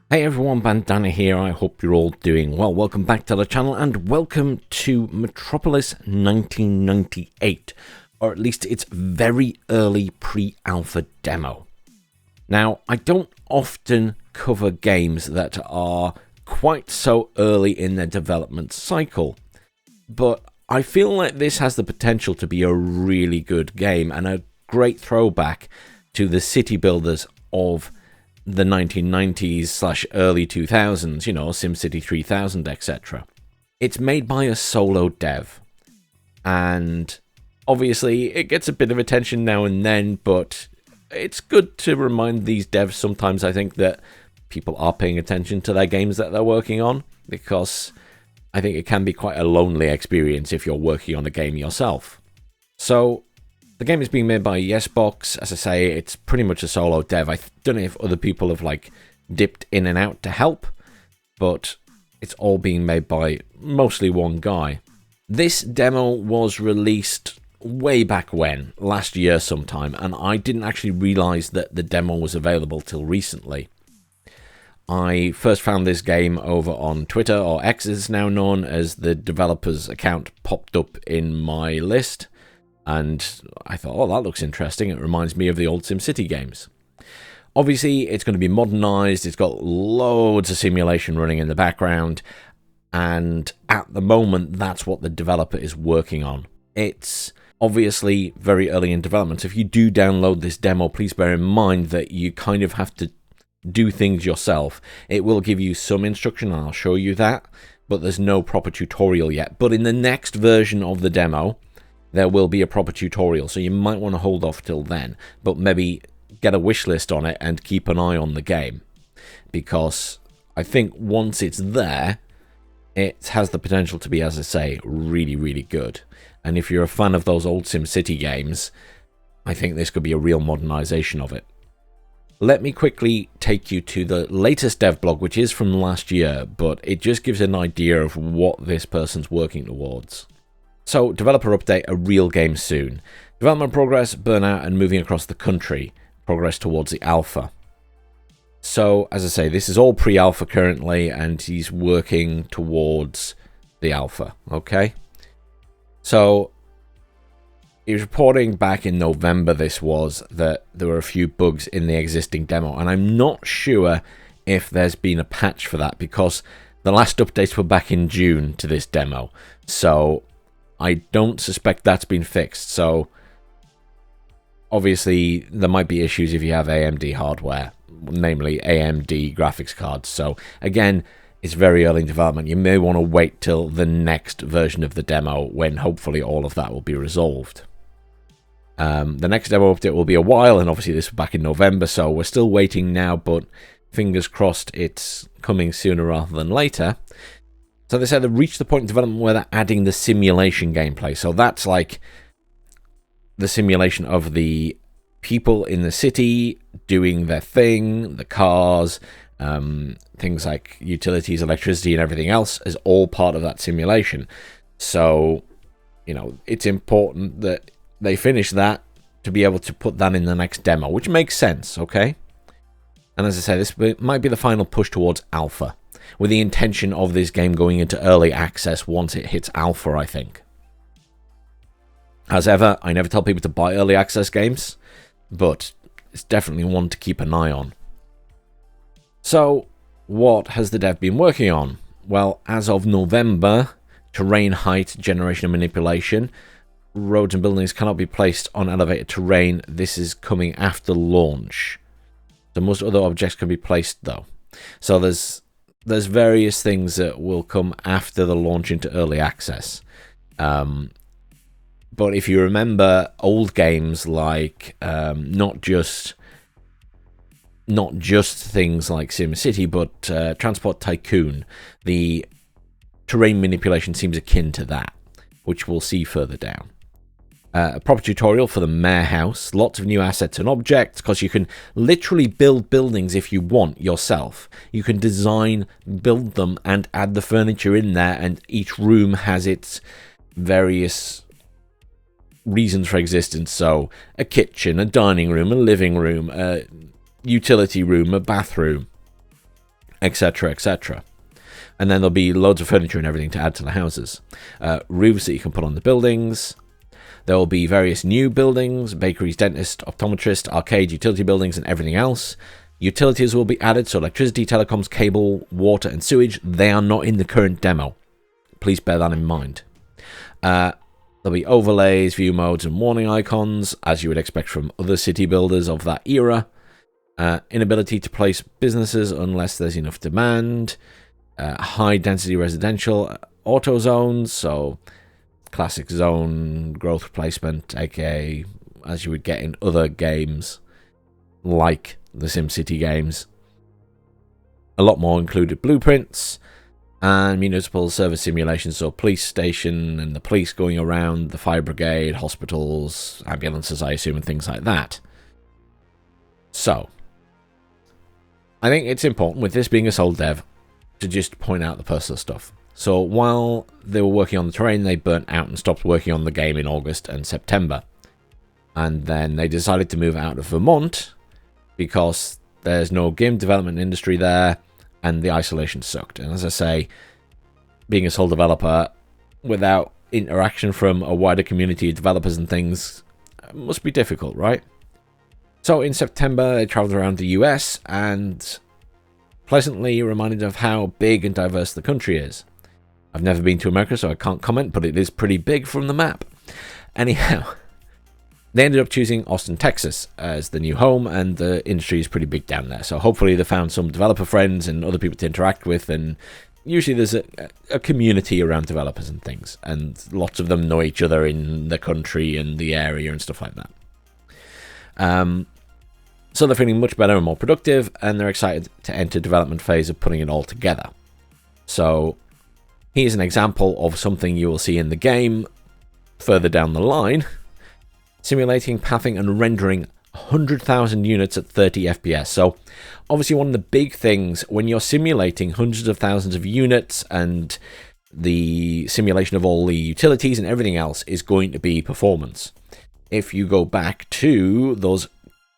Hey everyone, Bandana here. I hope you're all doing well. Welcome back to the channel and welcome to Metropolis 1998, or at least its very early pre-alpha demo. Now, I don't often cover games that are quite so early in their development cycle, but I feel like this has the potential to be a really good game and a great throwback to the city builders of the 1990s / early 2000s, you know, SimCity 3000, etc. It's made by a solo dev, and obviously it gets a bit of attention now and then, but it's good to remind these devs sometimes, I think, that people are paying attention to their games that they're working on, because I think it can be quite a lonely experience if you're working on a game yourself. So the game is being made by Yesbox. As I say, it's pretty much a solo dev. I don't know if other people have dipped in and out to help, but it's all being made by mostly one guy. This demo was released way back when, last year sometime, and I didn't actually realize that the demo was available till recently. I first found this game over on Twitter, or X is now known, as the developer's account popped up in my list. And I thought, oh, that looks interesting. It reminds me of the old SimCity games. Obviously, it's going to be modernized. It's got loads of simulation running in the background. And at the moment, that's what the developer is working on. It's obviously very early in development. So if you do download this demo, please bear in mind that you kind of have to do things yourself. It will give you some instruction, and I'll show you that. But there's no proper tutorial yet. But in the next version of the demo, there will be a proper tutorial, so you might want to hold off till then, but maybe get a wish list on it and keep an eye on the game, because I think once it's there, it has the potential to be, as I say, really, really good. And if you're a fan of those old SimCity games, I think this could be a real modernization of it. Let me quickly take you to the latest dev blog, which is from last year, but it just gives an idea of what this person's working towards. So, developer update, a real game soon. Development progress, burnout, and moving across the country. Progress towards the alpha. So, as I say, this is all pre-alpha currently, and he's working towards the alpha, okay? So, he was reporting back in November, this was, that there were a few bugs in the existing demo, and I'm not sure if there's been a patch for that, because the last updates were back in June to this demo. So I don't suspect that's been fixed, so obviously there might be issues if you have AMD hardware, namely AMD graphics cards. So again, it's very early in development. You may want to wait till the next version of the demo, when hopefully all of that will be resolved. The next demo update will be a while, and obviously this was back in November, so we're still waiting now, but fingers crossed it's coming sooner rather than later. So they said they've reached the point in development where they're adding the simulation gameplay. So that's like the simulation of the people in the city doing their thing, the cars, things like utilities, electricity, and everything else is all part of that simulation. So, you know, it's important that they finish that to be able to put that in the next demo, which makes sense, okay? And as I say, this might be the final push towards alpha, with the intention of this game going into early access once it hits alpha, I think. As ever, I never tell people to buy early access games, but it's definitely one to keep an eye on. So, what has the dev been working on? Well, as of November, terrain height, generation and manipulation. Roads and buildings cannot be placed on elevated terrain. This is coming after launch. So most other objects can be placed, though. So there's various things that will come after the launch into early access. But if you remember old games like not just things like SimCity, but Transport Tycoon, the terrain manipulation seems akin to that, which we'll see further down. A proper tutorial for the mayor house, lots of new assets and objects, because you can literally build buildings if you want yourself. You can design, build them, and add the furniture in there, and each room has its various reasons for existence. So a kitchen, a dining room, a living room, a utility room, a bathroom. etc., etc. And then there'll be loads of furniture and everything to add to the houses. Roofs that you can put on the buildings. There will be various new buildings, bakeries, dentist, optometrist, arcade, utility buildings, and everything else. Utilities will be added, so electricity, telecoms, cable, water, and sewage. They are not in the current demo. Please bear that in mind. There'll be overlays, view modes, and warning icons, as you would expect from other city builders of that era. Inability to place businesses unless there's enough demand. High density residential auto zones, so classic zone growth placement, aka as you would get in other games like the SimCity games. A lot more included blueprints and municipal service simulations, so police station and the police going around, the fire brigade, hospitals, ambulances, I assume, and things like that. So, I think it's important, with this being a sole dev, to just point out the personal stuff. So while they were working on the terrain, they burnt out and stopped working on the game in August and September. And then they decided to move out of Vermont because there's no game development industry there and the isolation sucked. And as I say, being a sole developer without interaction from a wider community of developers and things must be difficult, right? So in September, they traveled around the US and pleasantly reminded of how big and diverse the country is. I've never been to America, so I can't comment, but it is pretty big from the map. Anyhow, they ended up choosing Austin, Texas as the new home, and the industry is pretty big down there. So hopefully they found some developer friends and other people to interact with, and usually there's a community around developers and things, and lots of them know each other in the country and the area and stuff like that. So they're feeling much better and more productive, and they're excited to enter development phase of putting it all together. So here's an example of something you will see in the game further down the line. Simulating, pathing, and rendering 100,000 units at 30 FPS. So obviously one of the big things when you're simulating hundreds of thousands of units and the simulation of all the utilities and everything else is going to be performance. If you go back to those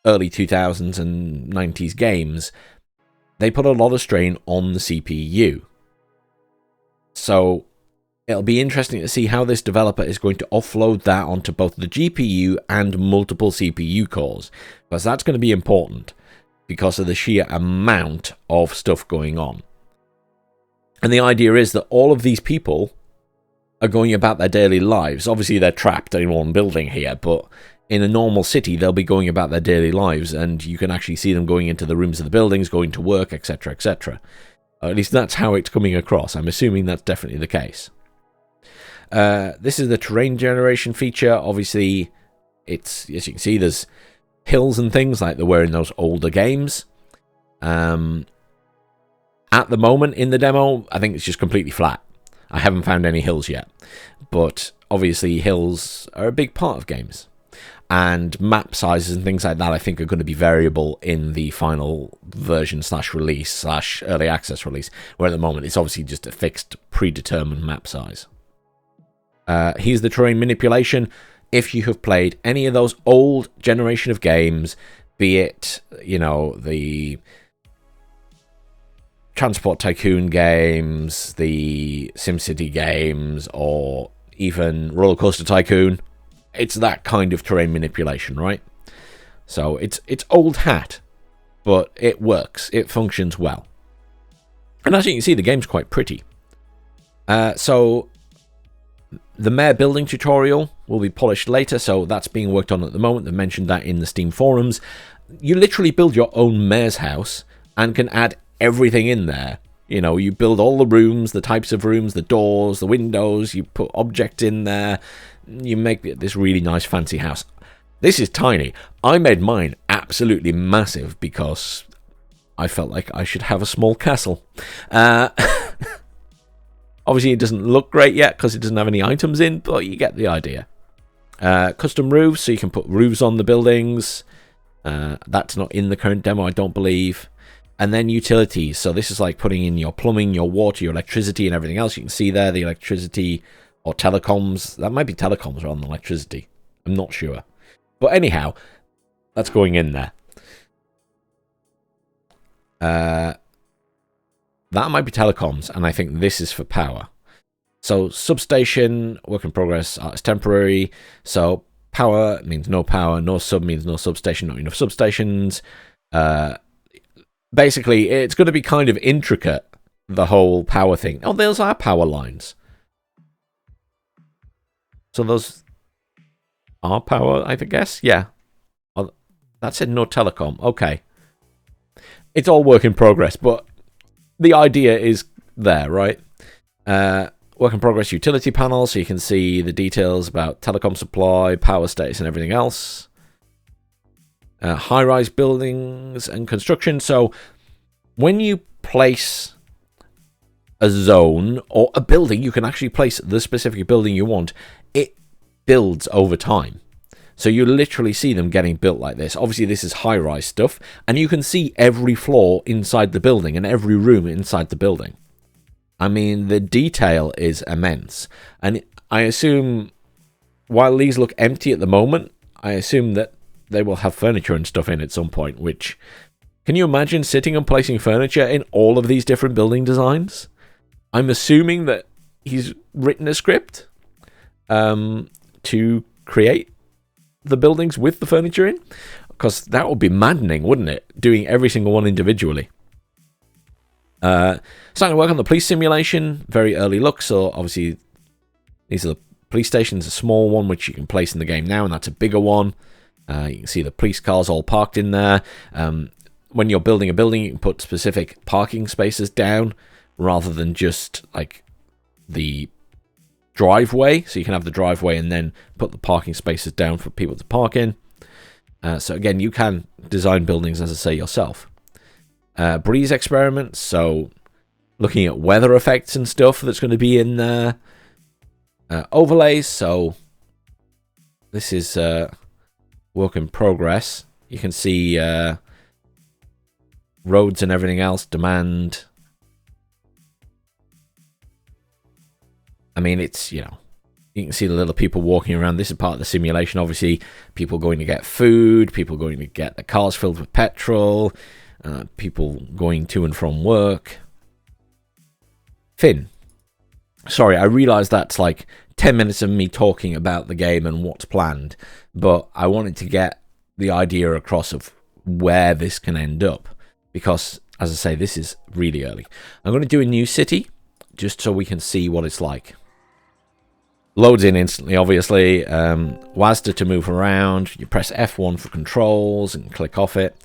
early 2000s and 90s games, they put a lot of strain on the CPU. So it'll be interesting to see how this developer is going to offload that onto both the GPU and multiple CPU cores, because that's going to be important because of the sheer amount of stuff going on. And the idea is that all of these people are going about their daily lives. Obviously, they're trapped in one building here, but in a normal city, they'll be going about their daily lives, and you can actually see them going into the rooms of the buildings, going to work, etc., etc. At least that's how it's coming across. I'm assuming that's definitely the case. This is the terrain generation feature. Obviously, it's, as you can see, there's hills and things like there were in those older games. At the moment in the demo, I think it's just completely flat. I haven't found any hills yet. But obviously, hills are a big part of games. And map sizes and things like that, I think, are going to be variable in the final version / release / early access release, where at the moment it's obviously just a fixed, predetermined map size. Here's the terrain manipulation. If you have played any of those old generation of games, be it, you know, the Transport Tycoon games, the SimCity games, or even Roller Coaster Tycoon, it's that kind of terrain manipulation, right? So it's old hat, but it works. It functions well. And as you can see, the game's quite pretty. So the mayor building tutorial will be polished later, so that's being worked on at the moment. They mentioned that in the Steam forums. You literally build your own mayor's house and can add everything in there. You know, you build all the rooms, the types of rooms, the doors, the windows, you put objects in there, you make this really nice fancy house. This is tiny. I made mine absolutely massive because I felt like I should have a small castle. Obviously, it doesn't look great yet because it doesn't have any items in, but you get the idea. Custom roofs, so you can put roofs on the buildings. That's not in the current demo, I don't believe. And then utilities. So this is like putting in your plumbing, your water, your electricity, and everything else. You can see there the electricity or telecoms. That might be telecoms rather than electricity. I'm not sure. But anyhow, that's going in there. That might be telecoms, and I think this is for power. So substation, work in progress, it's temporary. So power means no power, no sub means no substation, not enough substations. Basically, it's going to be kind of intricate, the whole power thing. Oh, those are power lines. So those are power, I guess? Yeah. Oh, that said no telecom. Okay. It's all work in progress, but the idea is there, right? Work in progress utility panel, so you can see the details about telecom supply, power status, and everything else. High-rise buildings and construction. So when you place a zone or a building, you can actually place the specific building you want. It builds over time. So you literally see them getting built like this. Obviously, this is high-rise stuff, and you can see every floor inside the building and every room inside the building. I mean, the detail is immense. And I assume, while these look empty at the moment, I assume that they will have furniture and stuff in at some point, which... Can you imagine sitting and placing furniture in all of these different building designs? I'm assuming that he's written a script to create the buildings with the furniture in, because that would be maddening, wouldn't it? Doing every single one individually. Starting to work on the police simulation. Very early look. So obviously, these are the police stations. A small one which you can place in the game now, and that's a bigger one. You can see the police cars all parked in there. When you're building a building, you can put specific parking spaces down rather than just like the driveway. So you can have the driveway and then put the parking spaces down for people to park in. So again, you can design buildings, as I say, yourself. Breeze experiments, so looking at weather effects and stuff that's going to be in there. Overlays, so this is work in progress. You can see roads and everything else, demand. I mean, it's, you know, you can see the little people walking around. This is part of the simulation, obviously. People going to get food, people going to get their cars filled with petrol, people going to and from work. Finn. Sorry, I realise that's like 10 minutes of me talking about the game and what's planned, but I wanted to get the idea across of where this can end up, because, as I say, this is really early. I'm going to do a new city, just so we can see what it's like. Loads in instantly, obviously. WASD to move around. You press F1 for controls and click off it.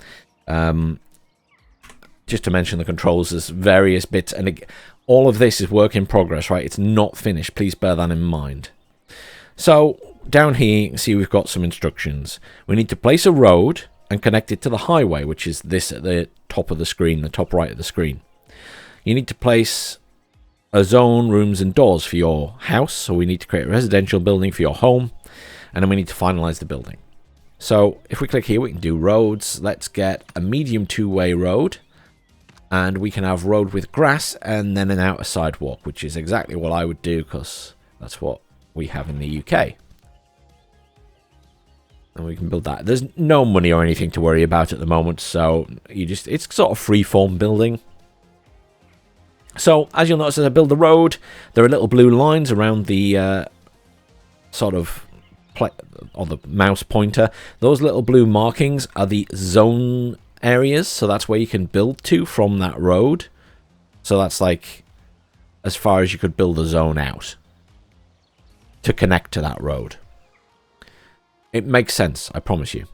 Just to mention the controls, there's various bits, and all of this is work in progress, right? It's not finished. Please bear that in mind. So down here, you can see we've got some instructions. We need to place a road and connect it to the highway, which is this at the top of the screen, the top right of the screen. You need to place a zone, rooms, and doors for your house. So we need to create a residential building for your home, and then we need to finalize the building. So if we click here, we can do roads. Let's get a medium two-way road, and we can have road with grass and then an outer sidewalk, which is exactly what I would do, because that's what we have in the UK. And we can build that. There's no money or anything to worry about at the moment, so it's sort of free-form building. So, as you'll notice, as I build the road, there are little blue lines around the sort of or the mouse pointer. Those little blue markings are the zone areas, so that's where you can build to from that road. So that's like as far as you could build a zone out to connect to that road. It makes sense, I promise you.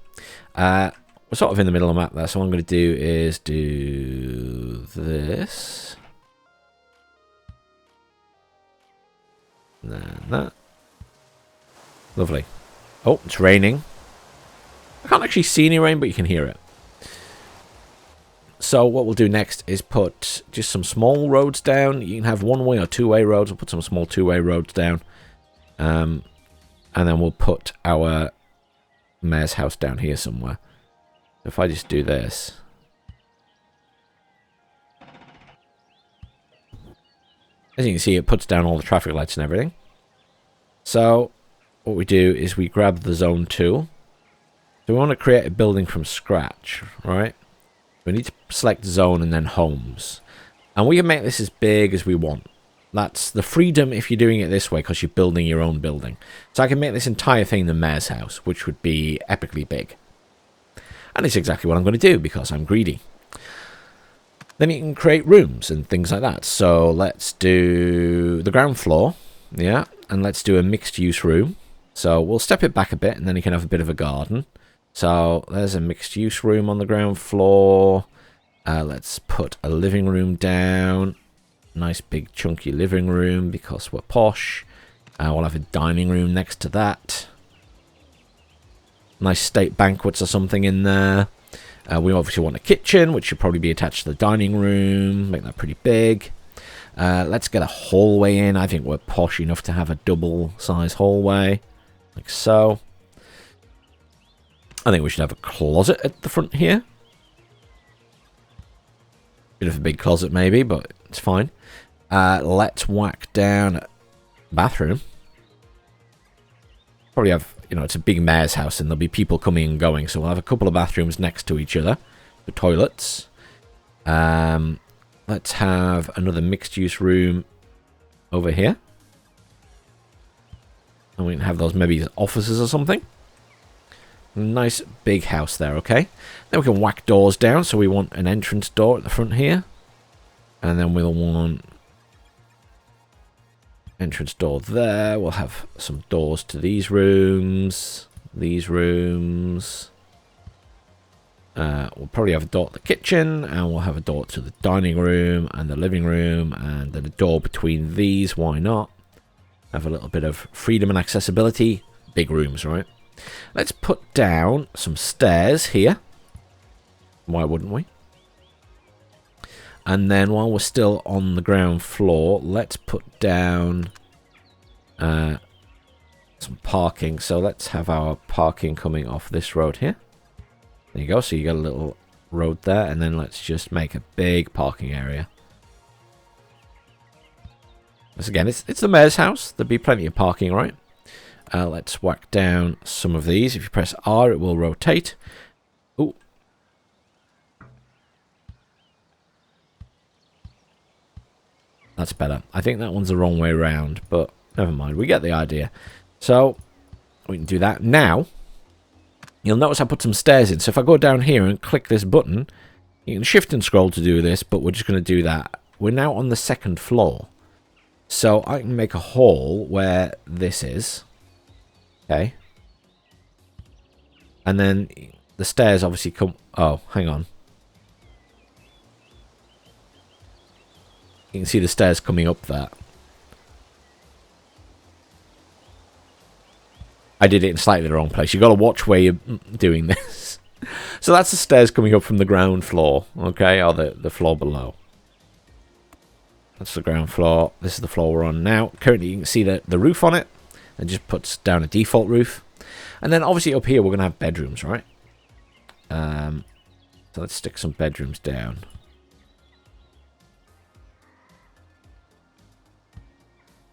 We're sort of in the middle of the map there, so what I'm going to do is do this. And that. Lovely. Oh, it's raining. I can't actually see any rain, but you can hear it. So what we'll do next is put just some small roads down. You can have one-way or two-way roads. We'll put some small two-way roads down. And then we'll put our mayor's house down here somewhere. If I just do this. As you can see, it puts down all the traffic lights and everything. So what we do is we grab the zone tool. So we want to create a building from scratch, right? We need to select zone and then homes. And we can make this as big as we want. That's the freedom if you're doing it this way because you're building your own building. So I can make this entire thing the mayor's house, which would be epically big. And it's exactly what I'm going to do because I'm greedy. Then you can create rooms and things like that. So let's do the ground floor. Yeah. And let's do a mixed use room. So we'll step it back a bit and then you can have a bit of a garden. So there's a mixed use room on the ground floor. Let's put a living room down. Nice big chunky living room because we're posh. We'll have a dining room next to that. Nice state banquets or something in there. We obviously want a kitchen, which should probably be attached to the dining room. Make that pretty big. Let's get a hallway in. I think we're posh enough to have a double size hallway. Like so. I think we should have a closet at the front here. Bit of a big closet maybe, but it's fine. Let's whack down a bathroom. Probably have, you know, it's a big mayor's house and there'll be people coming and going. So we'll have a couple of bathrooms next to each other. The toilets. Let's have another mixed use room over here. And we can have those maybe as offices or something. Nice big house there, okay? Then we can whack doors down. So we want an entrance door at the front here. And then we'll want entrance door there. We'll have some doors to these rooms. These rooms. We'll probably have a door to the kitchen. And we'll have a door to the dining room and the living room. And then a door between these. Why not? Have a little bit of freedom and accessibility. Big rooms, right? Let's put down some stairs here. Why wouldn't we? And then while we're still on the ground floor, let's put down some parking. So let's have our parking coming off this road here. There you go. So you got a little road there. And then let's just make a big parking area. Once again, it's the mayor's house. There'll be plenty of parking, right? Let's whack down some of these. If you press R, it will rotate. Ooh. That's better. I think that one's the wrong way around, but never mind. We get the idea. So, we can do that. Now, you'll notice I put some stairs in. So if I go down here and click this button, you can shift and scroll to do this, but we're just going to do that. We're now on the second floor. So I can make a hall where this is. Okay. And then the stairs obviously come... Oh, hang on. You can see the stairs coming up there. I did it in slightly the wrong place. You've got to watch where you're doing this. So that's the stairs coming up from the ground floor. Okay, or the floor below. That's the ground floor. This is the floor we're on now. Currently, you can see the roof on it. It just puts down a default roof. And then obviously up here we're going to have bedrooms, right? So let's stick some bedrooms down.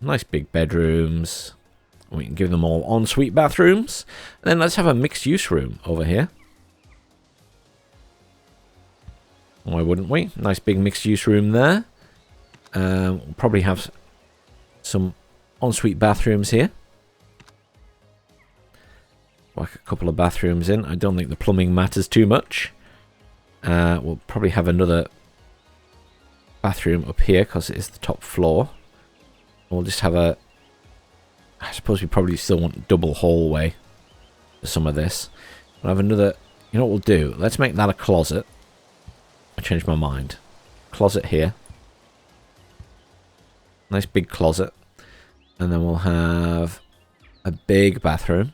Nice big bedrooms. We can give them all ensuite bathrooms. And then let's have a mixed use room over here. Why wouldn't we? Nice big mixed use room there. We'll probably have some ensuite bathrooms here. Whack a couple of bathrooms in. I don't think the plumbing matters too much. We'll probably have another bathroom up here because it is the top floor. We'll just have a... I suppose we probably still want double hallway for some of this. We'll have another... You know what we'll do? Let's make that a closet. I changed my mind. Closet here. Nice big closet. And then we'll have a big bathroom.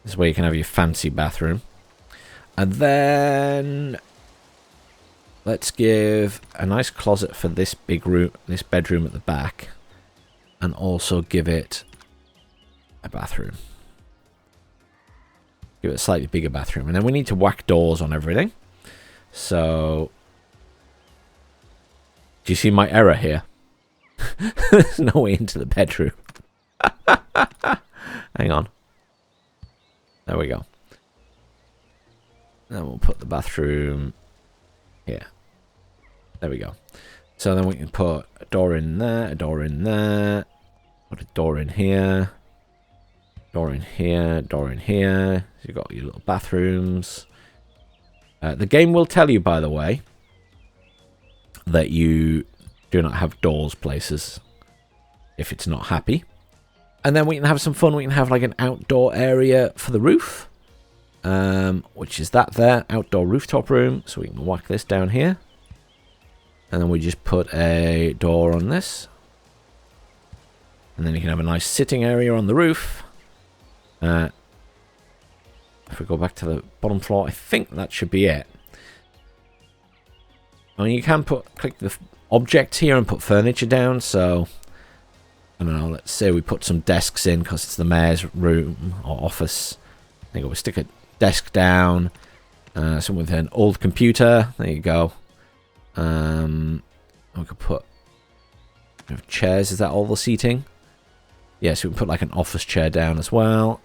This is where you can have your fancy bathroom. And then let's give a nice closet for this big room, this bedroom at the back. And also give it a bathroom. Give it a slightly bigger bathroom. And then we need to whack doors on everything. So, do you see my error here? There's no way into the bedroom. Hang on. There we go. Then we'll put the bathroom here. There we go. So then we can put a door in there, a door in there, put a door in here, door in here, door in here. So you've got your little bathrooms. The game will tell you, by the way, that you do not have doors places if it's not happy. And then we can have some fun. We can have like an outdoor area for the roof, which is that there, outdoor rooftop room. So we can whack this down here. And then we just put a door on this. And then you can have a nice sitting area on the roof. If we go back to the bottom floor, I think that should be it. I mean, you can click the objects here and put furniture down. So, I don't know, let's say we put some desks in because it's the mayor's room or office. There you go, we stick a desk down. Someone with an old computer. There you go. We could put chairs. Is that all the seating? Yeah, so we can put like an office chair down as well.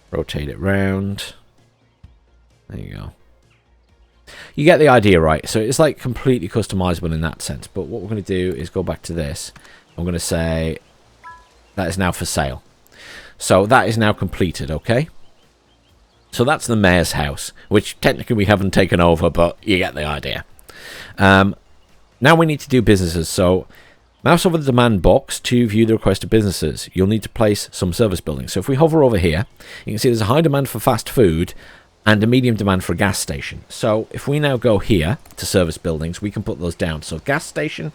Rotate it round. There you go. You get the idea, right? So it's like completely customizable in that sense. But what we're going to do is go back to this. I'm going to say that is now for sale. So that is now completed, okay? So that's the mayor's house, which technically we haven't taken over, but you get the idea. Now we need to do businesses. So mouse over the demand box to view the requested businesses. You'll need to place some service buildings. So if we hover over here, you can see there's a high demand for fast food and a medium demand for a gas station. So if we now go here to service buildings, we can put those down. So gas station,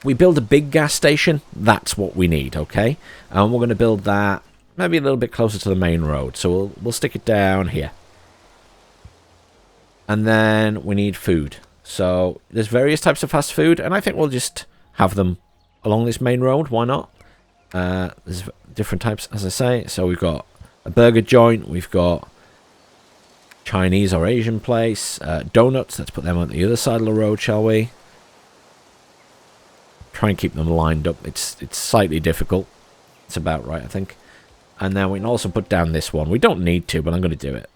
we build a big gas station. That's what we need, okay? And we're going to build that maybe a little bit closer to the main road. So we'll stick it down here. And then we need food. So there's various types of fast food, and I think we'll just have them along this main road. Why not? There's different types, as I say. So we've got a burger joint. We've got Chinese or Asian place. Donuts. Let's put them on the other side of the road, shall we? Try and keep them lined up. It's slightly difficult. It's about right, I think. And then we can also put down this one. We don't need to, but I'm going to do it.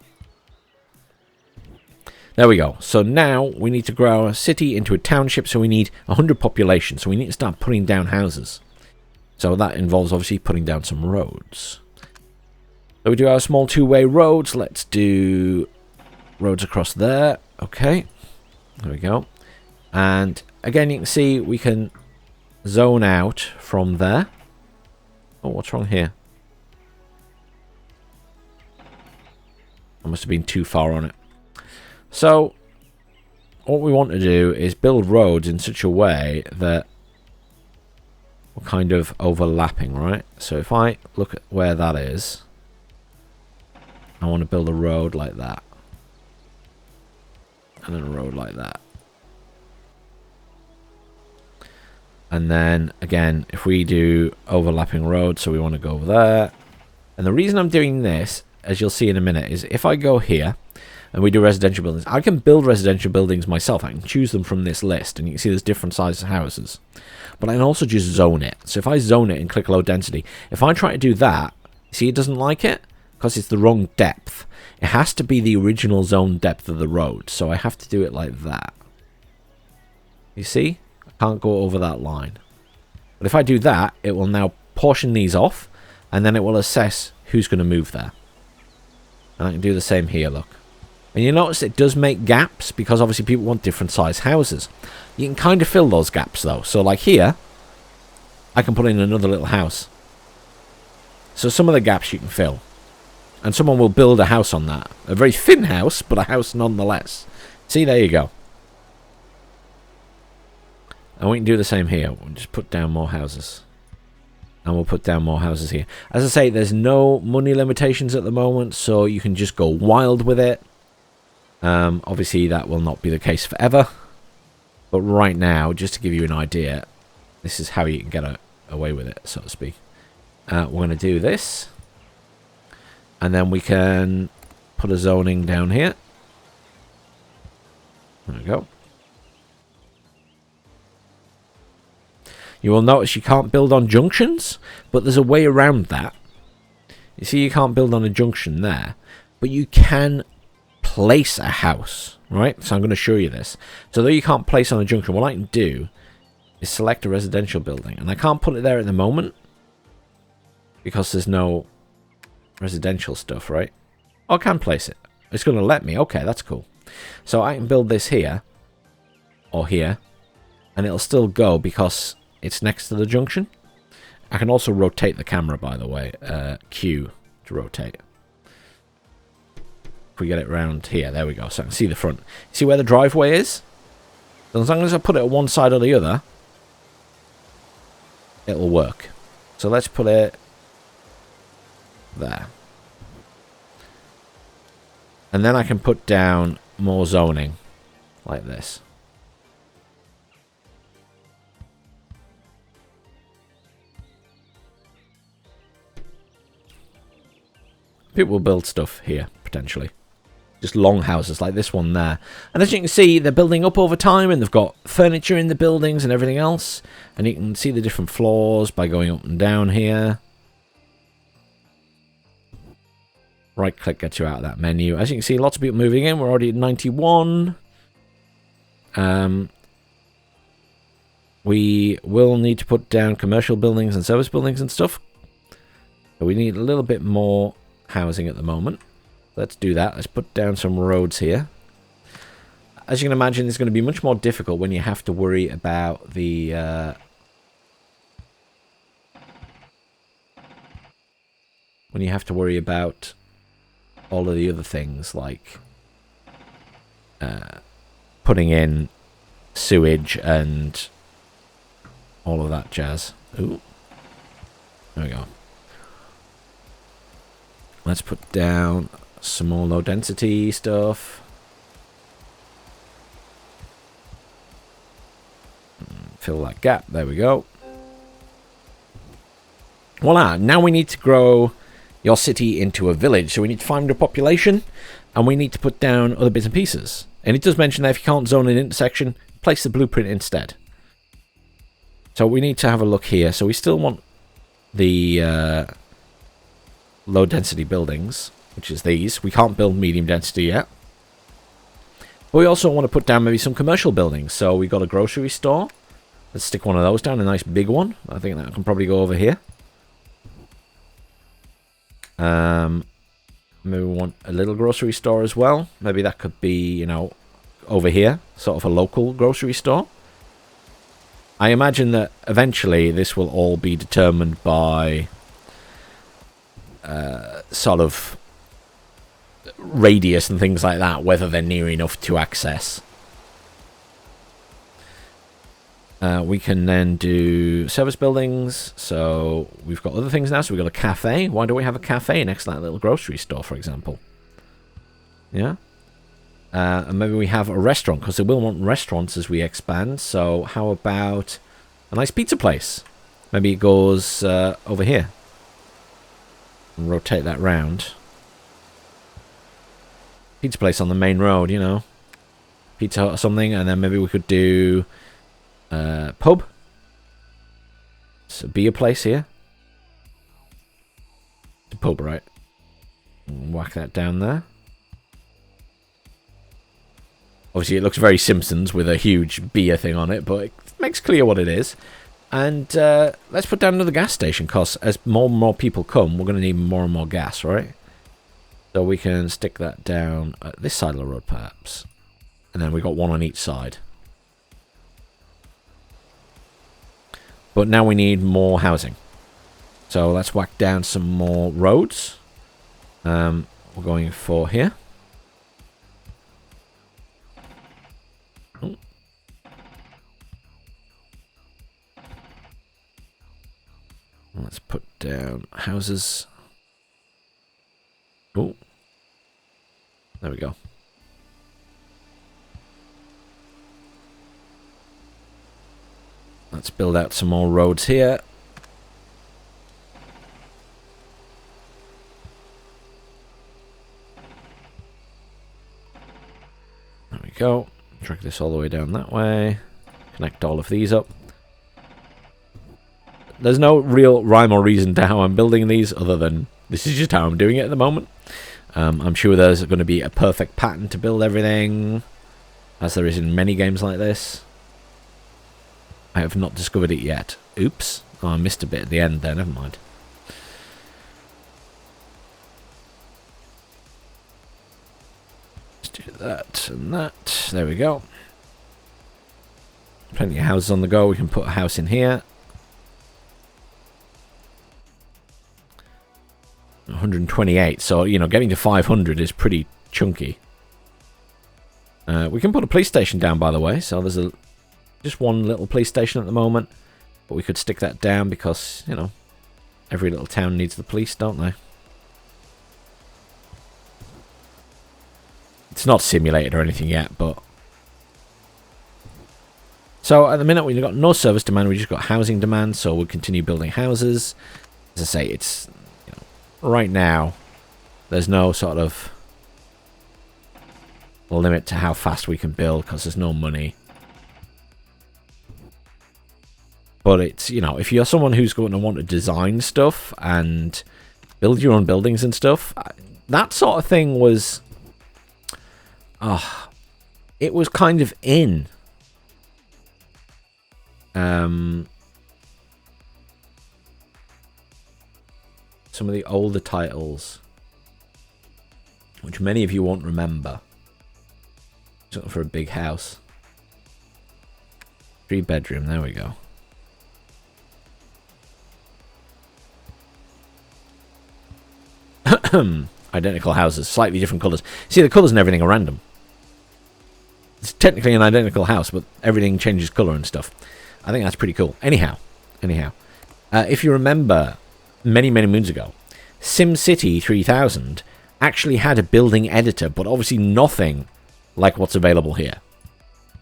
There we go. So now we need to grow our city into a township. So we need 100 population. So we need to start putting down houses. So that involves obviously putting down some roads. So we do our small two-way roads. Let's do roads across there. Okay. There we go. And again, you can see we can zone out from there. Oh, what's wrong here? I must have been too far on it. So, what we want to do is build roads in such a way that we're kind of overlapping, right? So if I look at where that is, I want to build a road like that. And then a road like that. And then, again, if we do overlapping roads, so we want to go over there. And the reason I'm doing this, as you'll see in a minute, is if I go here, and we do residential buildings. I can build residential buildings myself. I can choose them from this list. And you can see there's different sizes of houses. But I can also just zone it. So if I zone it and click low density, if I try to do that, see it doesn't like it? Because it's the wrong depth. It has to be the original zone depth of the road. So I have to do it like that. You see? I can't go over that line. But if I do that, it will now portion these off. And then it will assess who's going to move there. And I can do the same here, look. And you notice it does make gaps because obviously people want different size houses. You can kind of fill those gaps though. So like here, I can put in another little house. So some of the gaps you can fill. And someone will build a house on that. A very thin house, but a house nonetheless. See, there you go. And we can do the same here. We'll just put down more houses. And we'll put down more houses here. As I say, there's no money limitations at the moment, so you can just go wild with it. Obviously that will not be the case forever, but right now, just to give you an idea, this is how you can get away with it, so to speak. We're going to do this, and then we can put a zoning down here. There we go. You will notice you can't build on junctions, but there's a way around that. You see, you can't build on a junction there, but you can place a house, right? So I'm going to show you this. So though you can't place on a junction, what I can do is select a residential building. And I can't put it there at the moment because there's no residential stuff, right? Oh, I can place it. It's going to let me. Okay, that's cool. So I can build this here or here, and it'll still go because it's next to the junction. I can also rotate the camera, by the way. Q to rotate. If we get it round here, there we go. So I can see the front. See where the driveway is? So as long as I put it on one side or the other, it'll work. So let's put it there. And then I can put down more zoning like this. People will build stuff here, potentially. Just long houses like this one there. And as you can see, they're building up over time, and they've got furniture in the buildings and everything else. And you can see the different floors by going up and down here. Right click gets you out of that menu. As you can see, lots of people moving in. We're already at 91. We will need to put down commercial buildings and service buildings and stuff. So we need a little bit more housing at the moment. Let's do that. Let's put down some roads here. As you can imagine, it's going to be much more difficult when you have to worry about the all of the other things, like putting in sewage and all of that jazz. Ooh. There we go. Let's put down some more low density stuff. Fill that gap. There we go. Voila. Now we need to grow your city into a village. So we need to find a population, and we need to put down other bits and pieces. And it does mention that if you can't zone an intersection, place the blueprint instead. So we need to have a look here. So we still want the low density buildings, which is these. We can't build medium density yet. But we also want to put down maybe some commercial buildings. So we got a grocery store. Let's stick one of those down, a nice big one. I think that can probably go over here. Maybe we want a little grocery store as well. Maybe that could be, you know, over here, sort of a local grocery store. I imagine that eventually this will all be determined by sort of radius and things like that, whether they're near enough to access. We can then do service buildings. So we've got other things now. So we've got a cafe. Why don't we have a cafe next to that little grocery store, for example? Yeah. And maybe we have a restaurant, because they will want restaurants as we expand. So how about a nice pizza place? Maybe it goes over here. And rotate that round. Pizza place on the main road, you know. Pizza Hut or something. And then maybe we could do pub. It's a beer place here. It's a pub, right? Whack that down there. Obviously, it looks very Simpsons with a huge beer thing on it, but it makes clear what it is. And let's put down another gas station, because as more and more people come, we're going to need more and more gas, right? So we can stick that down at this side of the road, perhaps. And then we've got one on each side. But now we need more housing. So let's whack down some more roads. We're going for here. Let's put down houses. Oh, there we go. Let's build out some more roads here. There we go. Drag this all the way down that way. Connect all of these up. There's no real rhyme or reason to how I'm building these, other than this is just how I'm doing it at the moment. I'm sure there's going to be a perfect pattern to build everything, as there is in many games like this. I have not discovered it yet. Oops. Oh, I missed a bit at the end there. Never mind. Let's do that and that. There we go. Plenty of houses on the go. We can put a house in here. 128. So, you know, getting to 500 is pretty chunky. We can put a police station down, by the way. So there's just one little police station at the moment. But we could stick that down because, you know, every little town needs the police, don't they? It's not simulated or anything yet, but... So at the minute we've got no service demand, we just got housing demand, so we'll continue building houses. As I say, it's, you know, right now there's no sort of limit to how fast we can build because there's no money. But it's, you know, if you're someone who's going to want to design stuff and build your own buildings and stuff, that sort of thing was, it was kind of in. Some of the older titles, which many of you won't remember. Something for a big house. 3-bedroom, there we go. Identical houses, slightly different colours. See, the colours and everything are random. It's technically an identical house, but everything changes colour and stuff. I think that's pretty cool. Anyhow, if you remember, many moons ago, SimCity 3000 actually had a building editor, but obviously nothing like what's available here.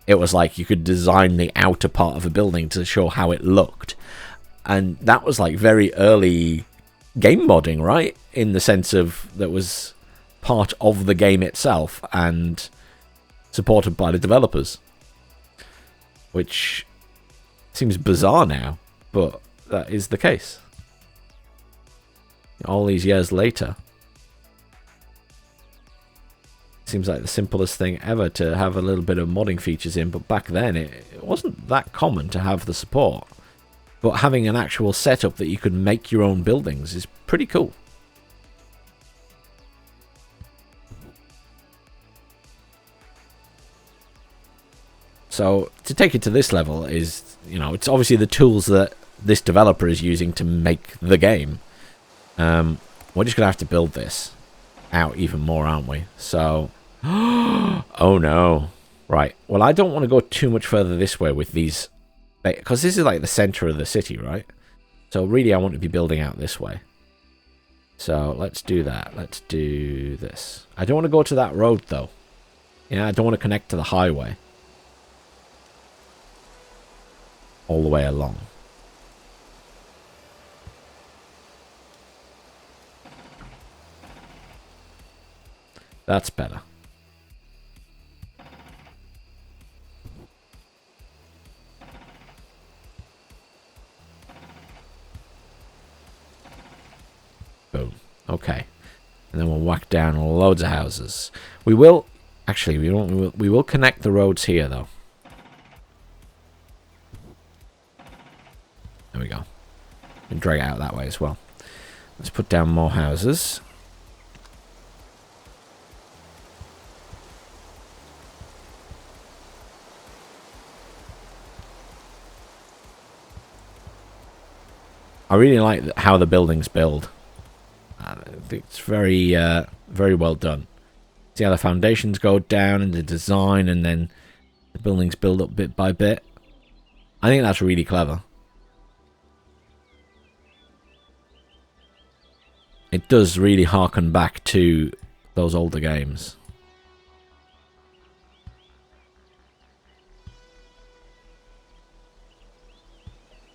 It was like you could design the outer part of a building to show how it looked. And that was like very early game modding, right? In the sense of that was part of the game itself and supported by the developers. Which seems bizarre now, but that is the case. All these years later. Seems like the simplest thing ever to have a little bit of modding features in, but back then it wasn't that common to have the support. But having an actual setup that you could make your own buildings is pretty cool. So to take it to this level is, you know, it's obviously the tools that this developer is using to make the game. We're just going to have to build this out even more, aren't we? So, oh no. Right, well, I don't want to go too much further this way with these, because this is like the center of the city, right? So really I want to be building out this way. So let's do that. Let's do this. I don't want to go to that road though. Yeah, I don't want to connect to the highway all the way along. That's better. Boom. Okay. And then we'll whack down loads of houses. We will... Actually, we will connect the roads here, though. There we go. And drag it out that way as well. Let's put down more houses. I really like how the buildings build. I think it's very, very well done. See how the foundations go down and the design, and then the buildings build up bit by bit. I think that's really clever. It does really harken back to those older games.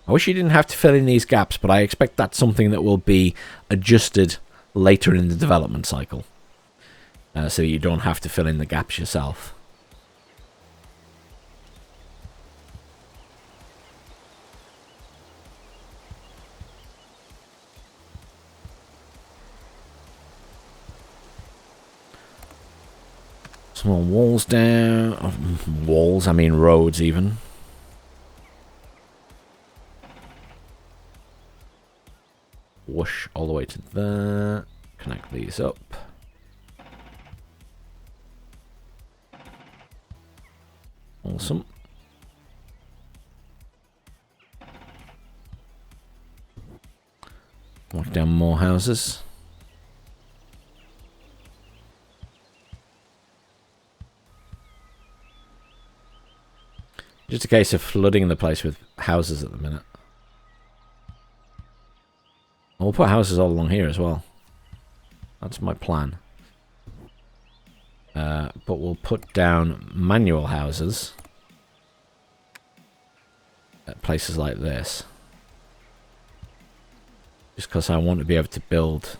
I wish you didn't have to fill in these gaps, but I expect that's something that will be adjusted later in the development cycle. So you don't have to fill in the gaps yourself. Some more walls down. Walls, I mean roads even. Whoosh all the way to there. Connect these up. Awesome. Knock down more houses. Just a case of flooding the place with houses at the minute. We'll put houses all along here as well. That's my plan. But we'll put down manual houses at places like this. Just because I want to be able to build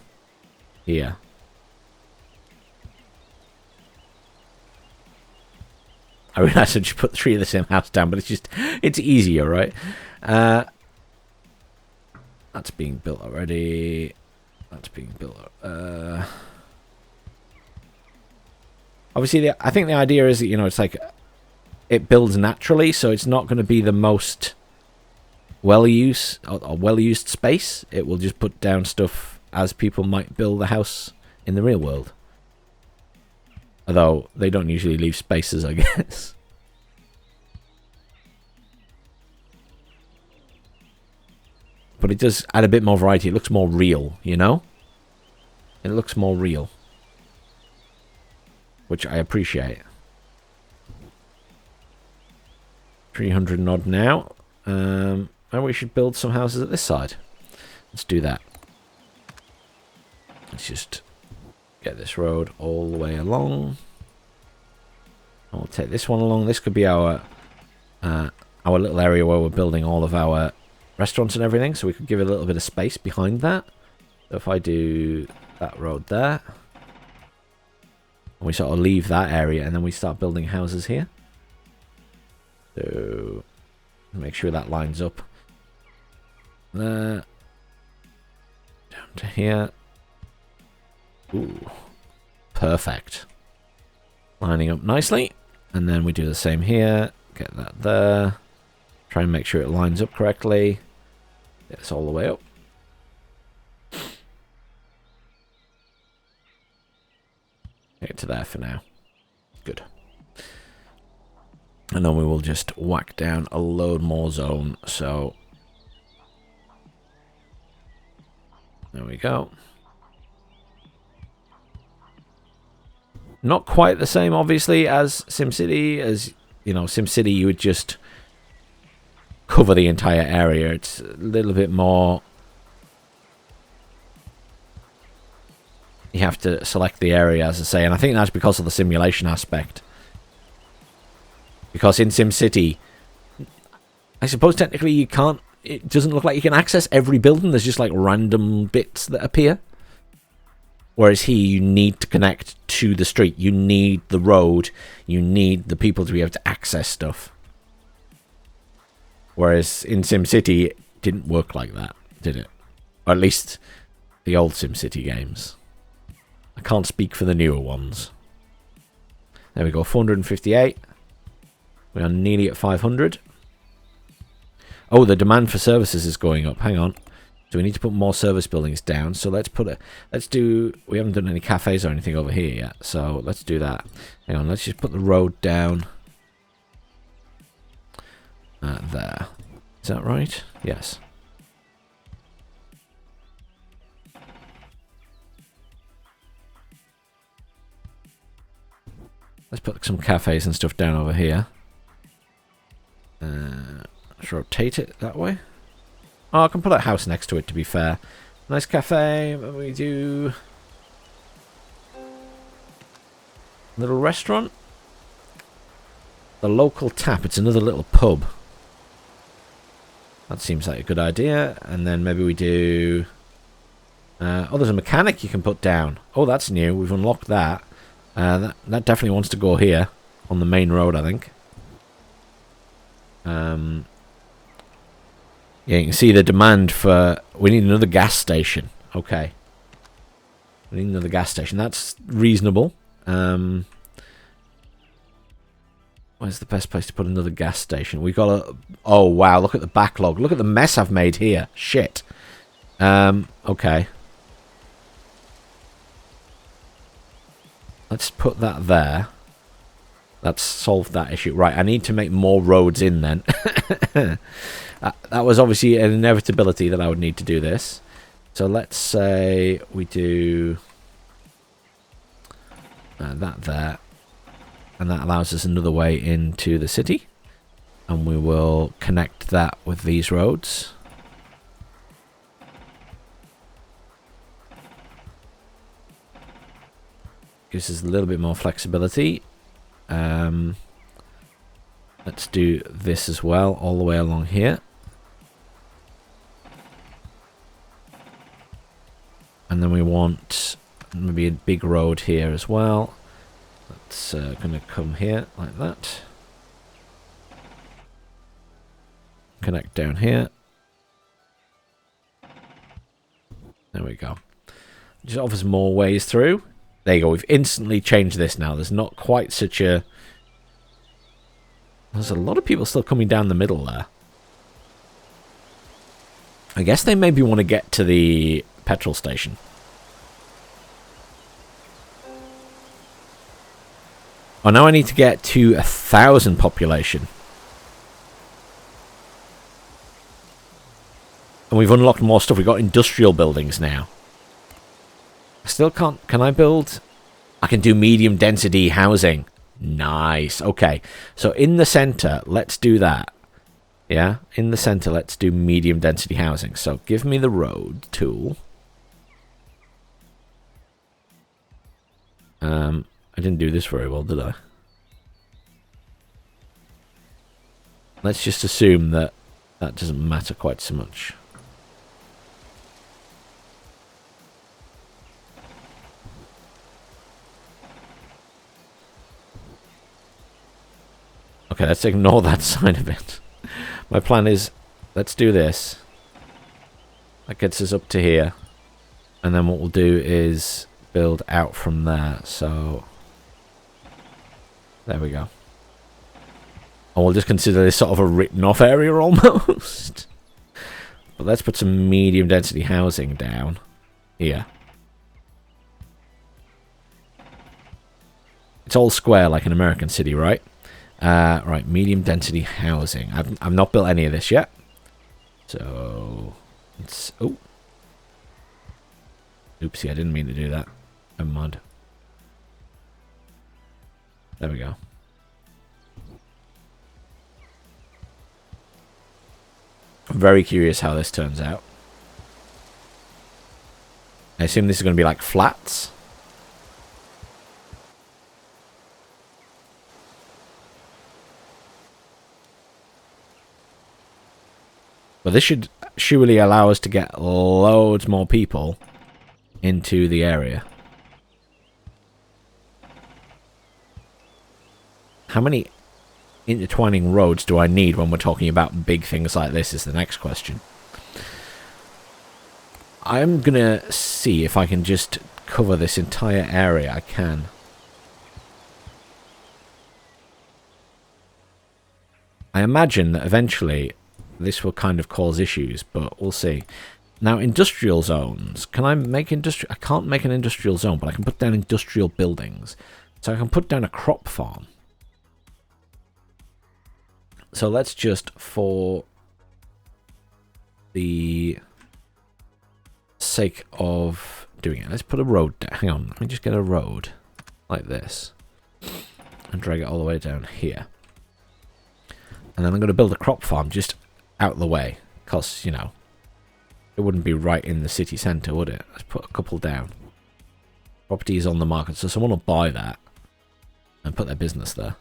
here. I realised I just put 3 of the same house down, but it's easier, right? That's being built already. That's being built. Obviously, I think the idea is that, you know, it's like it builds naturally, so it's not going to be the most well-used or well-used space. It will just put down stuff as people might build a house in the real world. Although they don't usually leave spaces, I guess. But it does add a bit more variety. It looks more real, you know? It looks more real. Which I appreciate. 300 and odd now. And we should build some houses at this side. Let's do that. Let's just get this road all the way along. I'll take this one along. This could be our little area where we're building all of our restaurants and everything. So we could give it a little bit of space behind that. So if I do that road there, and we sort of leave that area, and then we start building houses here. So make sure that lines up. There. Down to here. Ooh. Perfect. Lining up nicely. And then we do the same here. Get that there. Try and make sure it lines up correctly. Get this all the way up. Get it to there for now. Good. And then we will just whack down a load more zone. So there we go. Not quite the same, obviously, as SimCity. As you know, SimCity, you would just cover the entire area. It's a little bit more. You have to select the area, as I say, and I think that's because of the simulation aspect. Because in SimCity, I suppose technically you can't. It doesn't look like you can access every building. There's just like random bits that appear. Whereas here, you need to connect to the street. You need the road. You need the people to be able to access stuff. Whereas in SimCity, it didn't work like that, did it? Or at least the old SimCity games. I can't speak for the newer ones. There we go, 458. We are nearly at 500. Oh, the demand for services is going up. Hang on. So we need to put more service buildings down. So let's put it. Let's do. We haven't done any cafes or anything over here yet. So let's do that. Hang on. Let's just put the road down. There. Is that right? Yes. Let's put some cafes and stuff down over here. Let's rotate it that way. Oh, I can put a house next to it, to be fair. Nice cafe. What do we do? Little restaurant. The local tap. It's another little pub. That seems like a good idea. And then maybe we do... oh, there's a mechanic you can put down. Oh, that's new. We've unlocked that. That definitely wants to go here. On the main road, I think. Yeah, you can see the demand for... We need another gas station. Okay. We need another gas station. That's reasonable. Where's the best place to put another gas station? We got a... Oh, wow. Look at the backlog. Look at the mess I've made here. Shit. Okay. Let's put that there. That's solved that issue. Right, I need to make more roads in then. That was obviously an inevitability that I would need to do this. So let's say we do that there. And that allows us another way into the city. And we will connect that with these roads. Gives us a little bit more flexibility. Let's do this as well, all the way along here. And then we want maybe a big road here as well. That's going to come here like that. Connect down here. There we go. Just offers more ways through. There you go. We've instantly changed this now. There's not quite such a... There's a lot of people still coming down the middle there. I guess they maybe want to get to the petrol station. Oh, now I need to get to 1,000 population. And we've unlocked more stuff. We've got industrial buildings now. I still can't... Can I build... I can do medium density housing. Nice. Okay. So in the center, let's do that. Yeah? In the center, let's do medium density housing. So give me the road tool. I didn't do this very well, did I? Let's just assume that that doesn't matter quite so much. Okay, let's ignore that side of it. My plan is, let's do this. That gets us up to here. And then what we'll do is build out from there. So, there we go. And we'll just consider this sort of a written off area almost. But let's put some medium density housing down here. It's all square like an American city, right? Right, medium density housing. I've not built any of this yet. So, it's... Oh. Oopsie, I didn't mean to do that. Never mind. There we go. I'm very curious how this turns out. I assume this is going to be like flats. But this should surely allow us to get loads more people into the area. How many intertwining roads do I need when we're talking about big things like this is the next question. I'm going to see if I can just cover this entire area. I can. I imagine that eventually this will kind of cause issues, but we'll see. Now, industrial zones. Can I make industrial? I can't make an industrial zone, but I can put down industrial buildings. So I can put down a crop farm. So let's just, for the sake of doing it, let's put a road down. Hang on, let me just get a road like this and drag it all the way down here. And then I'm going to build a crop farm just out of the way, because, you know, it wouldn't be right in the city centre, would it? Let's put a couple down. Property is on the market, so someone will buy that and put their business there.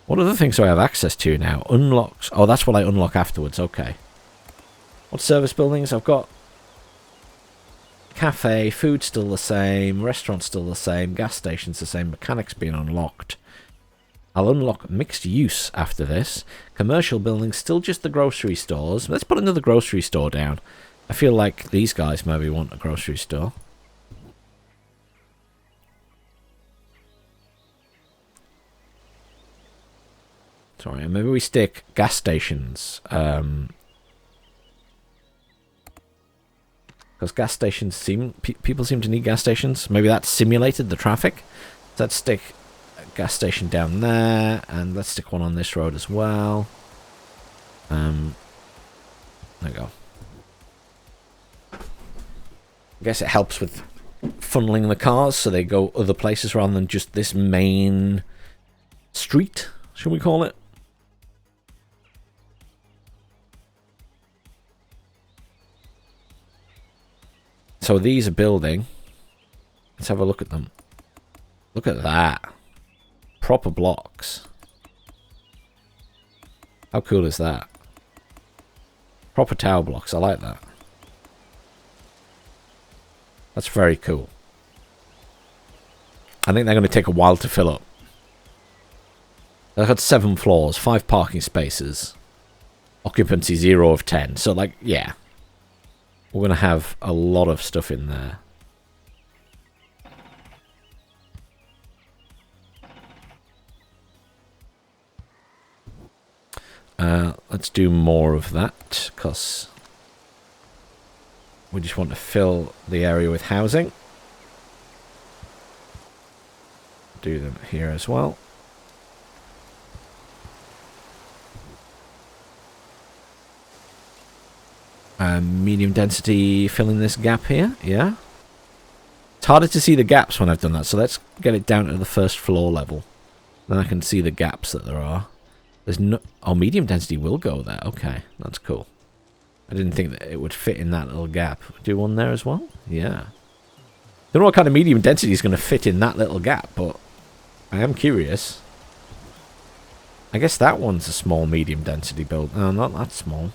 What other things do I have access to now? Unlocks. Oh, that's what I unlock afterwards. Okay. What service buildings? I've got cafe, food still the same, restaurant still the same, gas station's the same, mechanics being unlocked. I'll unlock mixed use after this. Commercial buildings, still just the grocery stores. Let's put another grocery store down. I feel like these guys maybe want a grocery store. Sorry, maybe we stick gas stations. Because gas stations people seem to need gas stations. Maybe that's simulated the traffic. So let's stick a gas station down there, and let's stick one on this road as well. There we go. I guess it helps with funneling the cars so they go other places rather than just this main street, should we call it? So these are building. Let's have a look at them. Look at that. Proper blocks. How cool is that? Proper tower blocks. I like that. That's very cool. I think they're going to take a while to fill up. They've got 7 floors, 5 parking spaces. Occupancy 0 of 10. So, like, yeah. We're going to have a lot of stuff in there. Let's do more of that, because we just want to fill the area with housing. Do them here as well. Medium density filling this gap here, yeah. It's harder to see the gaps when I've done that, so let's get it down to the first floor level. Then I can see the gaps that there are. There's no... Oh, medium density will go there. Okay, that's cool. I didn't think that it would fit in that little gap. Do one there as well? Yeah. Don't know what kind of medium density is going to fit in that little gap, but I am curious. I guess that one's a small medium density build. No, not that small.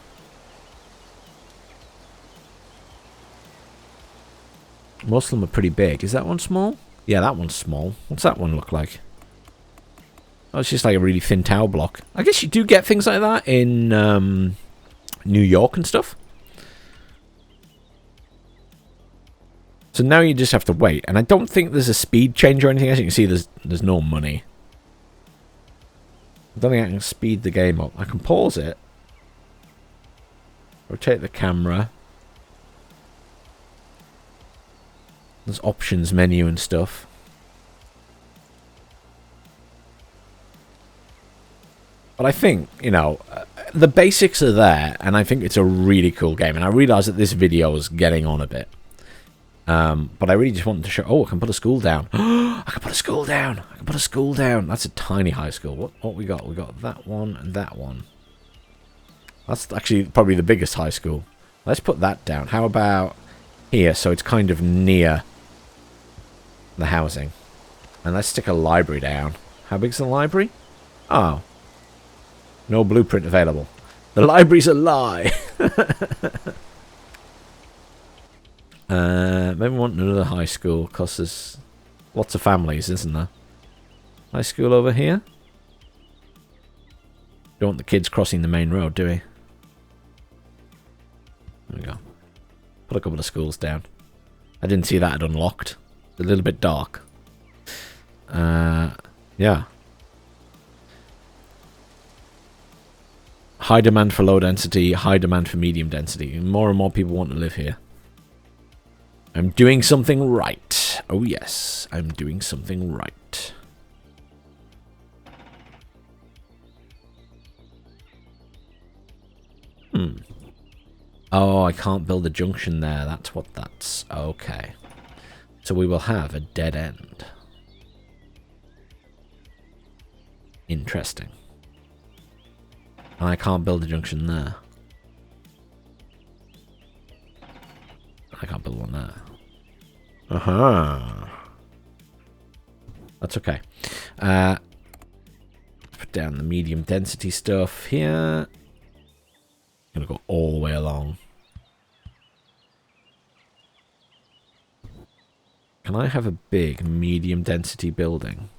Most of them are pretty big. Is that one small? Yeah, that one's small. What's that one look like? Oh, it's just like a really thin tower block. I guess you do get things like that in New York and stuff. So now you just have to wait. And I don't think there's a speed change or anything. As you can see, there's no money. I don't think I can speed the game up. I can pause it. Rotate the camera. There's options menu and stuff. But I think, you know, the basics are there, and I think it's a really cool game. And I realise that this video is getting on a bit. But I really just wanted to show... Oh, I can put a school down. I can put a school down. I can put a school down. That's a tiny high school. What we got? We got that one and that one. That's actually probably the biggest high school. Let's put that down. How about here? So it's kind of near the housing. And let's stick a library down. How big's the library? Oh. No blueprint available. The library's a lie. Maybe we want another high school, because there's lots of families, isn't there? High school over here. Don't want the kids crossing the main road, do we? There we go. Put a couple of schools down. I didn't see that had unlocked. It's a little bit dark. Yeah. High demand for low density, high demand for medium density. More and more people want to live here. I'm doing something right. Oh yes, I'm doing something right. Oh, I can't build a junction there. That's what that's... Okay. So we will have a dead end. Interesting. And I can't build a junction there. I can't build one there. That's okay. Let's put down the medium density stuff here. I'm gonna go all the way along. Can I have a big medium density building?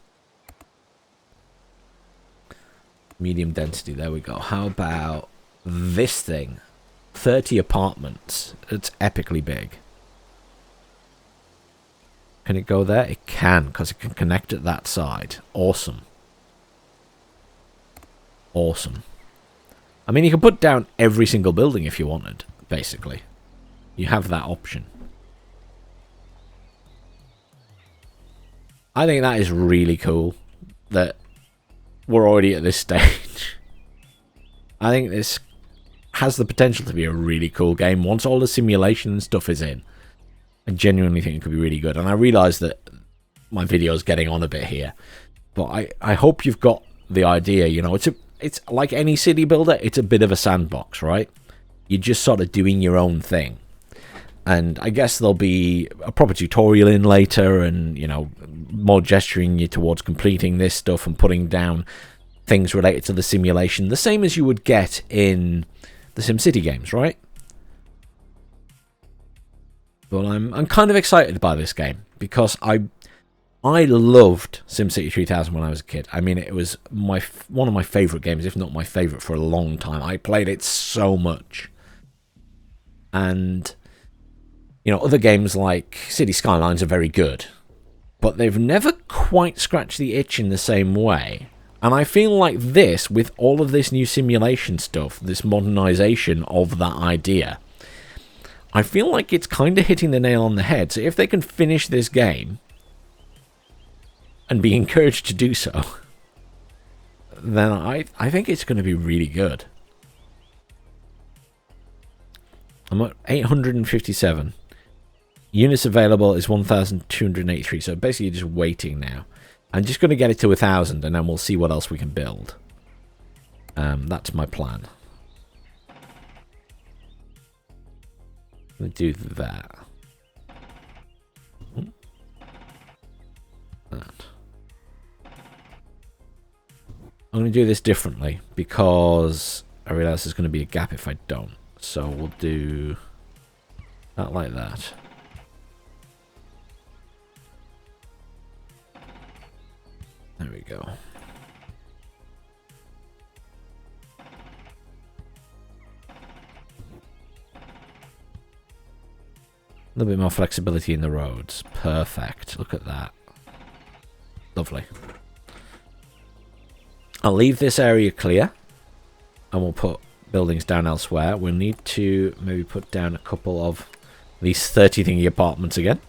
Medium density, there we go. How about this thing? 30 apartments. It's epically big. Can it go there? It can, because it can connect at that side. Awesome. awesome. I mean, you can put down every single building if you wanted, basically. You have that option. I think that is really cool that we're already at this stage. I think this has the potential to be a really cool game once all the simulation and stuff is in. I genuinely think it could be really good. And I realise that my video is getting on a bit here. But I hope you've got the idea. You know, it's like any city builder. It's a bit of a sandbox, right? You're just sort of doing your own thing. And I guess there'll be a proper tutorial in later and, you know, more gesturing you towards completing this stuff and putting down things related to the simulation. The same as you would get in the SimCity games, right? But I'm kind of excited by this game because I loved SimCity 3000 when I was a kid. I mean, it was one of my favourite games, if not my favourite, for a long time. I played it so much. And, you know, other games like City Skylines are very good. But they've never quite scratched the itch in the same way. And I feel like this, with all of this new simulation stuff, this modernisation of that idea, I feel like it's kind of hitting the nail on the head. So if they can finish this game and be encouraged to do so, then I think it's going to be really good. I'm at 857. Units available is 1,283. So basically you're just waiting now. I'm just going to get it to 1,000 and then we'll see what else we can build. That's my plan. I'm going to do that. That. I'm going to do this differently because I realize there's going to be a gap if I don't. So we'll do that like that. There we go. A little bit more flexibility in the roads. Perfect. Look at that. Lovely. I'll leave this area clear. And we'll put buildings down elsewhere. We'll need to maybe put down a couple of these 30 thingy apartments again.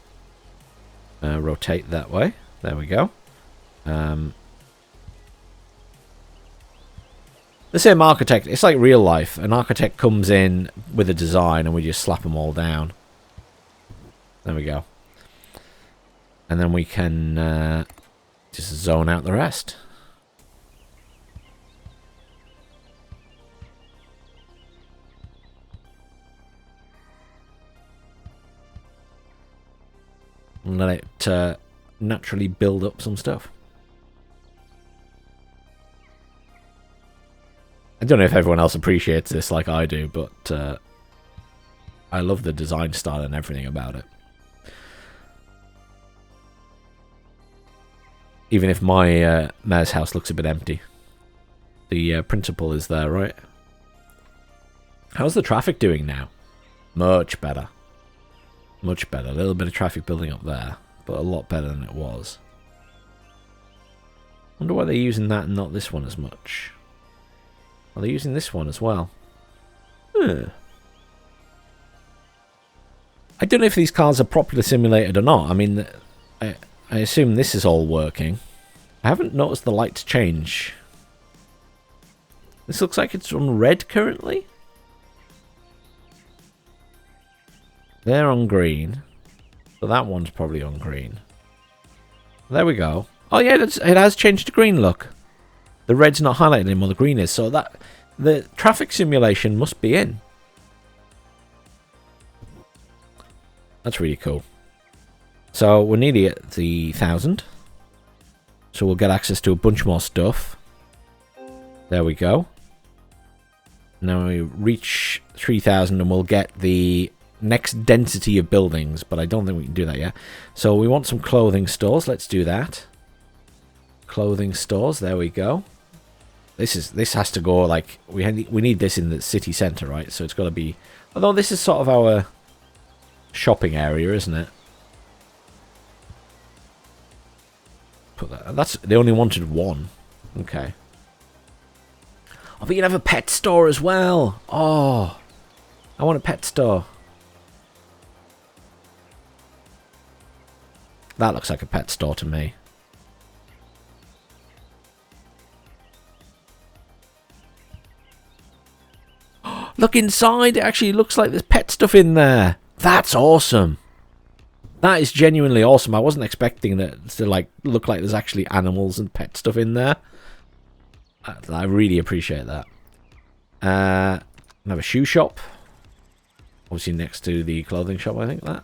Rotate that way. There we go. The same architect. It's like real life. An architect comes in with a design and we just slap them all down. There we go. And then we can just zone out the rest. And let it naturally build up some stuff. I don't know if everyone else appreciates this like I do, but I love the design style and everything about it. Even if my mayor's house looks a bit empty. The principal is there, right? How's the traffic doing now? Much better. Much better. A little bit of traffic building up there, but a lot better than it was. Wonder why they're using that and not this one as much. Are they using this one as well? I don't know if these cars are properly simulated or not. I mean, I assume this is all working. I haven't noticed the lights change. This looks like it's on red currently. They're on green. So that one's probably on green. There we go. Oh yeah, it has changed to green, look. The red's not highlighted anymore, the green is. So that the traffic simulation must be in. That's really cool. So we're nearly at the 1,000. So we'll get access to a bunch more stuff. There we go. Now we reach 3,000 and we'll get the next density of buildings, but I don't think we can do that yet. So we want some clothing stores. Let's do that. Clothing stores. There we go. This has to go like we need this in the city center, right? So it's got to be. Although this is sort of our shopping area, isn't it? Put that. That's they only wanted one. Okay. Oh, but you can have a pet store as well. Oh, I want a pet store. That looks like a pet store to me. Look inside. It actually looks like there's pet stuff in there. That's awesome. That is genuinely awesome. I wasn't expecting that to like look like there's actually animals and pet stuff in there. I really appreciate that. Another shoe shop. Obviously next to the clothing shop, I think that.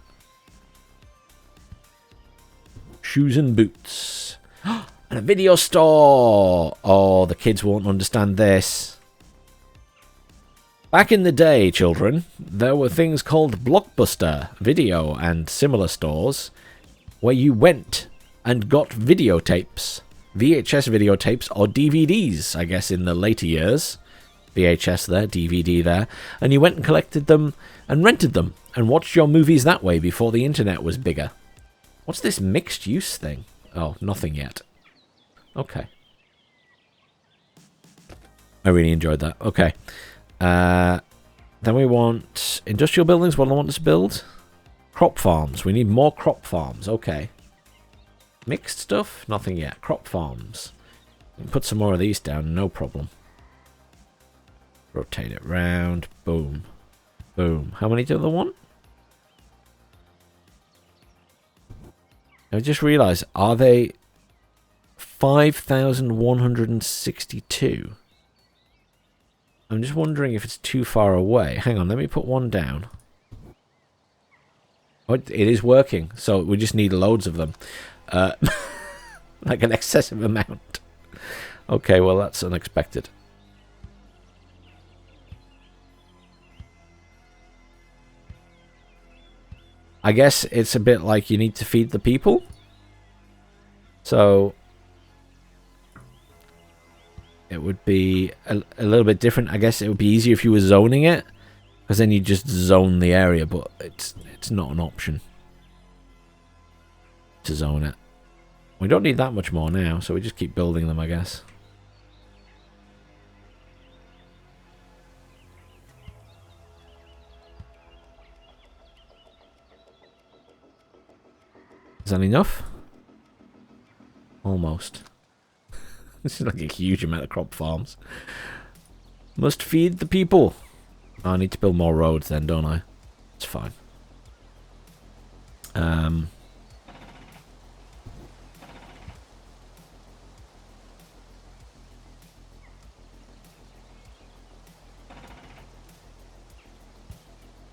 Shoes and boots. And a video store. Oh, the kids won't understand this. Back in the day, children, there were things called Blockbuster, video, and similar stores where you went and got videotapes. VHS videotapes or DVDs, I guess, in the later years. VHS there, DVD there. And you went and collected them and rented them and watched your movies that way before the internet was bigger. What's this mixed use thing? Oh, nothing yet. Okay. I really enjoyed that. Okay. Then we want industrial buildings. What do I want us to build? Crop farms. We need more crop farms. Okay. Mixed stuff? Nothing yet. Crop farms. We can put some more of these down. No problem. Rotate it round. Boom. Boom. How many do they want? I just realised, are they 5,162? I'm just wondering if it's too far away. Hang on, let me put one down. Oh, it is working, so we just need loads of them. Like an excessive amount. Okay, well that's unexpected. I guess it's a bit like you need to feed the people. So it would be a little bit different. I guess it would be easier if you were zoning it, because then you just zone the area, but it's not an option to zone it. We don't need that much more now, so we just keep building them, I guess. Is that enough? Almost. This is like a huge amount of crop farms. Must feed the people. Oh, I need to build more roads then, don't I? It's fine. I'm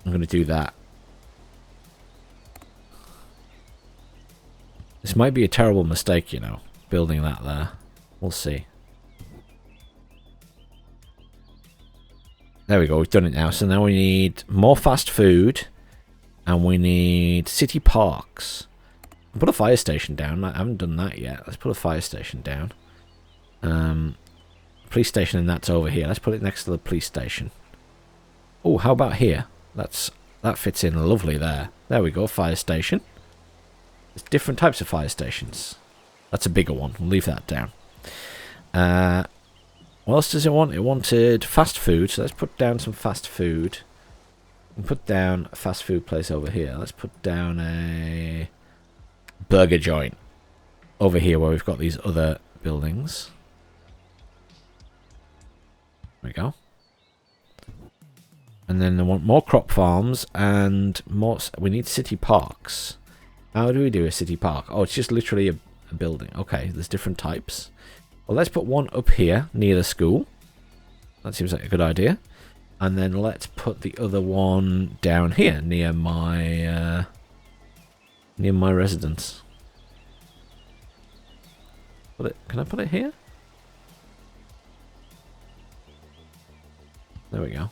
going to do that. This might be a terrible mistake, you know, building that there. We'll see. There we go, we've done it now. So now we need more fast food. And we need city parks. I'll put a fire station down. I haven't done that yet. Let's put a fire station down. Police station, and that's over here. Let's put it next to the police station. Oh, how about here? That fits in lovely there. There we go, fire station. There's different types of fire stations. That's a bigger one. We'll leave that down. What else does it want? It wanted fast food, so let's put down some fast food. And put down a fast food place over here. Let's put down a burger joint over here where we've got these other buildings. There we go. And then they want more crop farms and more. We need city parks. How do we do a city park? Oh, it's just literally a building. Okay, there's different types. Well, let's put one up here near the school. That seems like a good idea. And then let's put the other one down here near my residence. Can I put it here? There we go.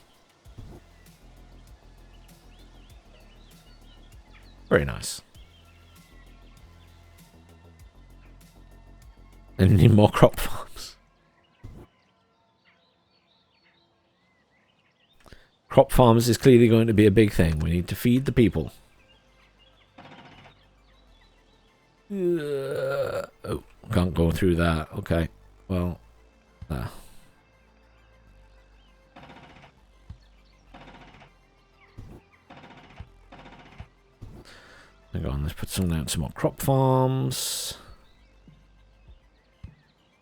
Very nice. And we need more crop farms. Crop farms is clearly going to be a big thing. We need to feed the people. Oh, can't go through that. Okay. Well, there. Hang on, let's put some down, some more crop farms.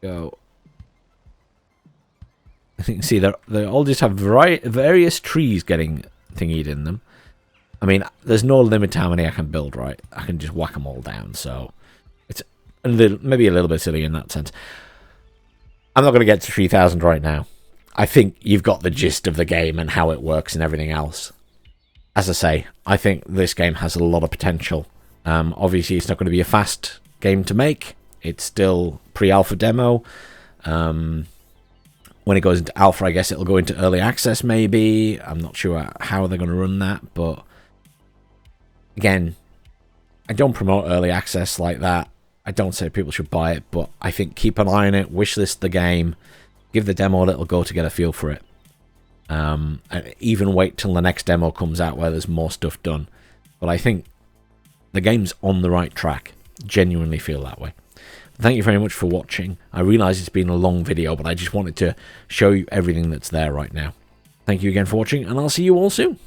Go. As you can see, they all just have various trees getting thingied in them. I mean, there's no limit to how many I can build, right? I can just whack them all down, so it's maybe a little bit silly in that sense. I'm not going to get to 3,000 right now. I think you've got the gist of the game and how it works and everything else. As I say, I think this game has a lot of potential. Obviously, it's not going to be a fast game to make. It's still pre-alpha demo. When it goes into alpha, I guess it'll go into early access, maybe. I'm not sure how they're going to run that, but again, I don't promote early access like that. I don't say people should buy it, but I think keep an eye on it, wishlist the game, give the demo a little go to get a feel for it. And even wait till the next demo comes out where there's more stuff done. But I think the game's on the right track. Genuinely feel that way. Thank you very much for watching. I realise it's been a long video, but I just wanted to show you everything that's there right now. Thank you again for watching, and I'll see you all soon.